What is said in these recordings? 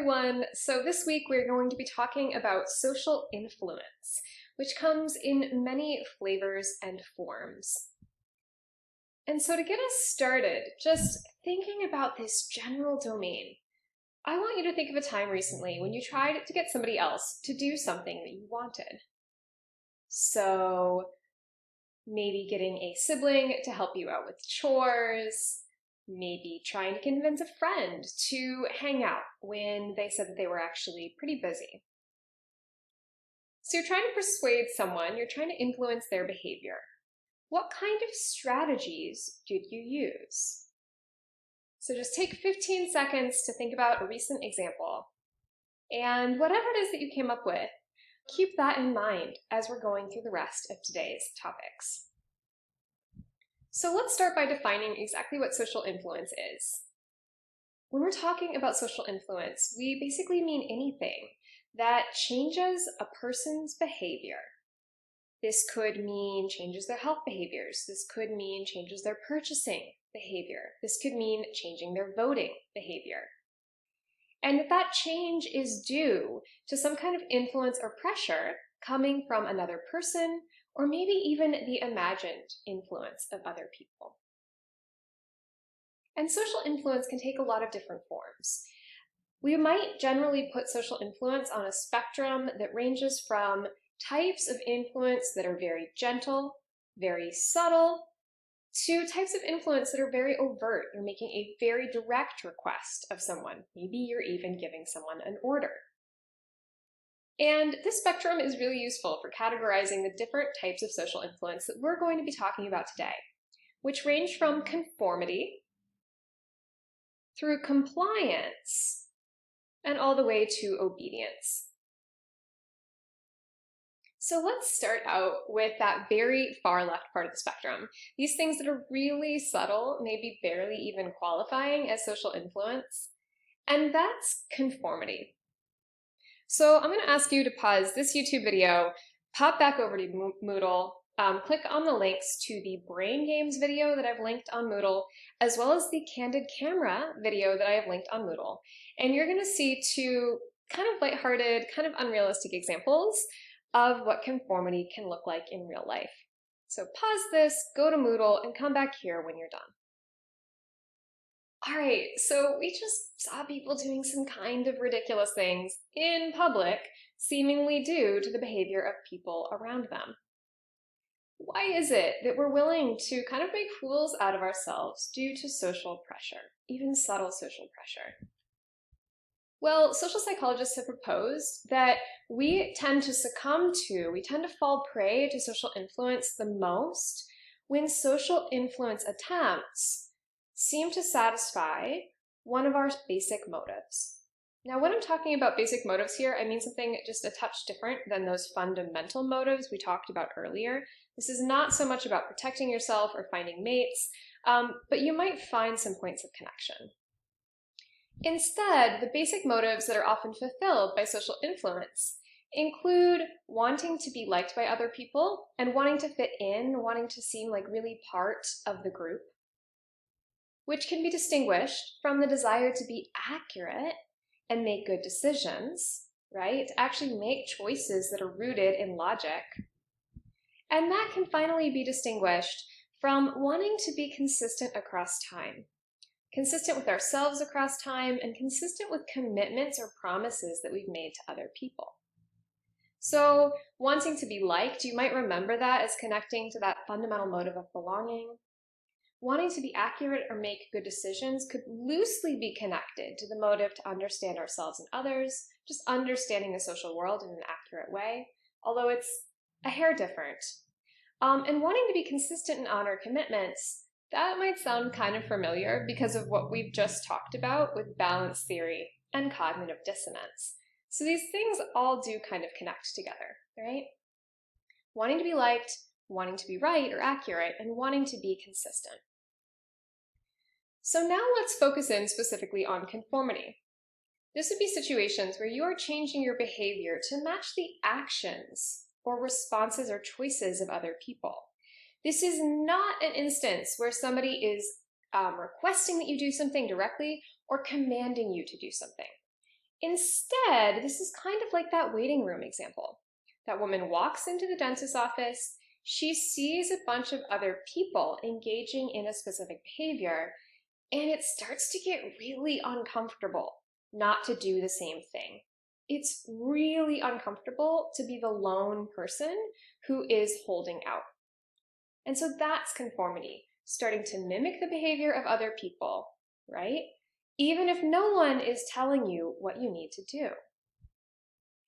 everyone. So this week we're going to be talking about social influence, which comes in many flavors and forms. And so to get us started, just thinking about this general domain, I want you to think of a time recently when you tried to get somebody else to do something that you wanted. So maybe getting a sibling to help you out with chores, maybe trying to convince a friend to hang out when they said that they were actually pretty busy. So you're trying to persuade someone, you're trying to influence their behavior. What kind of strategies did you use? So just take 15 seconds to think about a recent example. And whatever it is that you came up with, keep that in mind as we're going through the rest of today's topics. So let's start by defining exactly what social influence is. When we're talking about social influence, we basically mean anything that changes a person's behavior. This could mean changes their health behaviors. This could mean changes their purchasing behavior. This could mean changing their voting behavior. And that change is due to some kind of influence or pressure coming from another person, or maybe even the imagined influence of other people. And social influence can take a lot of different forms. We might generally put social influence on a spectrum that ranges from types of influence that are very gentle, very subtle, to types of influence that are very overt. You're making a very direct request of someone. Maybe you're even giving someone an order. And this spectrum is really useful for categorizing the different types of social influence that we're going to be talking about today, which range from conformity through compliance and all the way to obedience. So let's start out with that very far left part of the spectrum. These things that are really subtle, maybe barely even qualifying as social influence, and that's conformity. So I'm going to ask you to pause this YouTube video, pop back over to Moodle, click on the links to the Brain Games video that I've linked on Moodle, as well as the Candid Camera video that I have linked on Moodle. And you're going to see two kind of lighthearted, kind of unrealistic examples of what conformity can look like in real life. So pause this, go to Moodle, and come back here when you're done. All right, so we just saw people doing some kind of ridiculous things in public, seemingly due to the behavior of people around them. Why is it that we're willing to kind of make fools out of ourselves due to social pressure, even subtle social pressure? Well, social psychologists have proposed that we tend to fall prey to social influence the most when social influence attempts seem to satisfy one of our basic motives. Now, when I'm talking about basic motives here, I mean something just a touch different than those fundamental motives we talked about earlier. This is not so much about protecting yourself or finding mates, but you might find some points of connection. Instead, the basic motives that are often fulfilled by social influence include wanting to be liked by other people and wanting to fit in, wanting to seem like really part of the group, which can be distinguished from the desire to be accurate and make good decisions, right? To actually make choices that are rooted in logic. And that can finally be distinguished from wanting to be consistent across time. Consistent with ourselves across time, and consistent with commitments or promises that we've made to other people. So wanting to be liked, you might remember that as connecting to that fundamental motive of belonging. Wanting to be accurate or make good decisions could loosely be connected to the motive to understand ourselves and others, just understanding the social world in an accurate way, although it's a hair different. And wanting to be consistent and honor commitments, that might sound kind of familiar because of what we've just talked about with balance theory and cognitive dissonance. So these things all do kind of connect together, right? Wanting to be liked, wanting to be right or accurate, and wanting to be consistent. So now let's focus in specifically on conformity. This would be situations where you are changing your behavior to match the actions or responses or choices of other people. This is not an instance where somebody is requesting that you do something directly or commanding you to do something. Instead, this is kind of like that waiting room example. That woman walks into the dentist's office, she sees a bunch of other people engaging in a specific behavior, and it starts to get really uncomfortable not to do the same thing. It's really uncomfortable to be the lone person who is holding out. And so that's conformity, starting to mimic the behavior of other people, right? Even if no one is telling you what you need to do.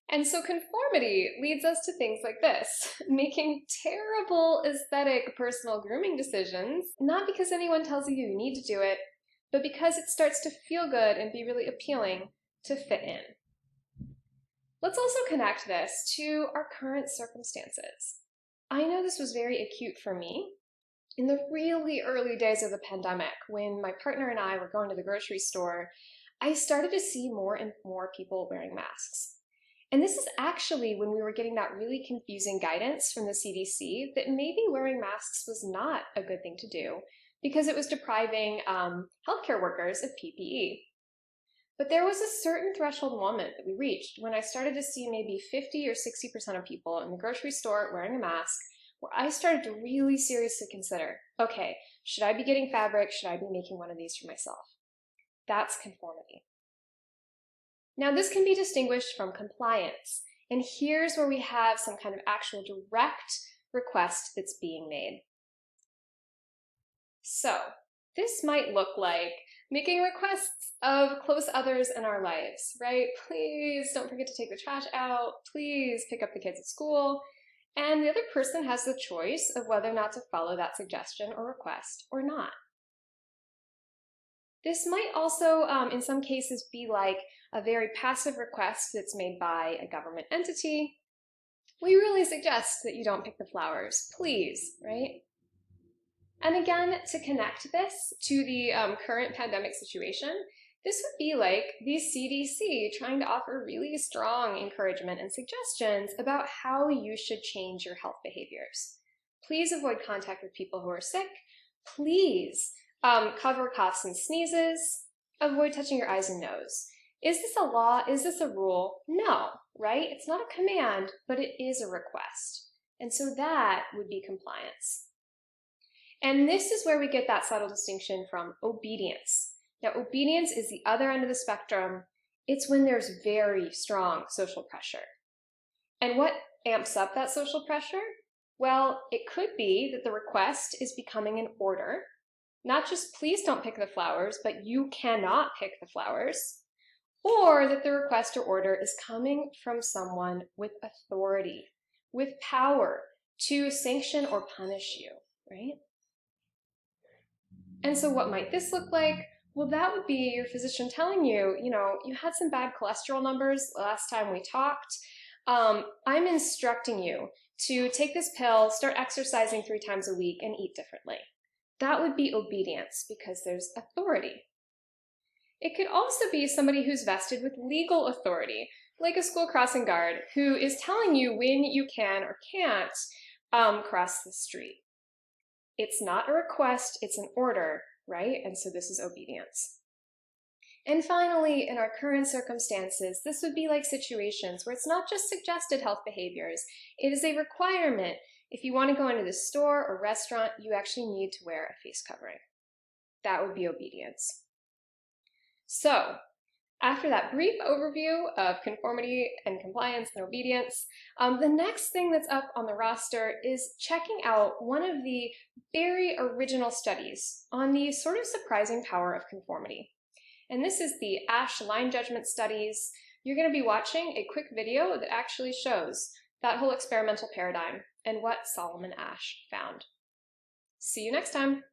And so conformity leads us to things like this, making terrible aesthetic personal grooming decisions, not because anyone tells you you need to do it, but because it starts to feel good and be really appealing to fit in. Let's also connect this to our current circumstances. I know this was very acute for me. In the really early days of the pandemic, when my partner and I were going to the grocery store, I started to see more and more people wearing masks. And this is actually when we were getting that really confusing guidance from the CDC that maybe wearing masks was not a good thing to do because it was depriving healthcare workers of PPE. But there was a certain threshold moment that we reached when I started to see maybe 50 or 60% of people in the grocery store wearing a mask, where I started to really seriously consider, okay, should I be getting fabric? Should I be making one of these for myself? That's conformity. Now, this can be distinguished from compliance. And here's where we have some kind of actual direct request that's being made. So this might look like making requests of close others in our lives, right? Please don't forget to take the trash out. Please pick up the kids at school. And the other person has the choice of whether or not to follow that suggestion or request or not. This might also, in some cases, be like a very passive request that's made by a government entity. We really suggest that you don't pick the flowers, please, right? And again, to connect this to the current pandemic situation, this would be like the CDC trying to offer really strong encouragement and suggestions about how you should change your health behaviors. Please avoid contact with people who are sick. Please cover coughs and sneezes. Avoid touching your eyes and nose. Is this a law? Is this a rule? No, right? It's not a command, but it is a request. And so that would be compliance. And this is where we get that subtle distinction from obedience. Now, obedience is the other end of the spectrum. It's when there's very strong social pressure. And what amps up that social pressure? Well, it could be that the request is becoming an order. Not just please don't pick the flowers, but you cannot pick the flowers. Or that the request or order is coming from someone with authority, with power to sanction or punish you, right? And so what might this look like? Well, that would be your physician telling you, you had some bad cholesterol numbers last time we talked. I'm instructing you to take this pill, start exercising 3 times a week, and eat differently. That would be obedience because there's authority. It could also be somebody who's vested with legal authority, like a school crossing guard, who is telling you when you can or can't cross the street. It's not a request, it's an order, right? And so this is obedience. And finally, in our current circumstances, this would be like situations where it's not just suggested health behaviors, it is a requirement. If you want to go into the store or restaurant, you actually need to wear a face covering. That would be obedience. So, after that brief overview of conformity and compliance and obedience, the next thing that's up on the roster is checking out one of the very original studies on the sort of surprising power of conformity. And this is the Ash line judgment studies. You're going to be watching a quick video that actually shows that whole experimental paradigm and what Solomon Ash found. See you next time.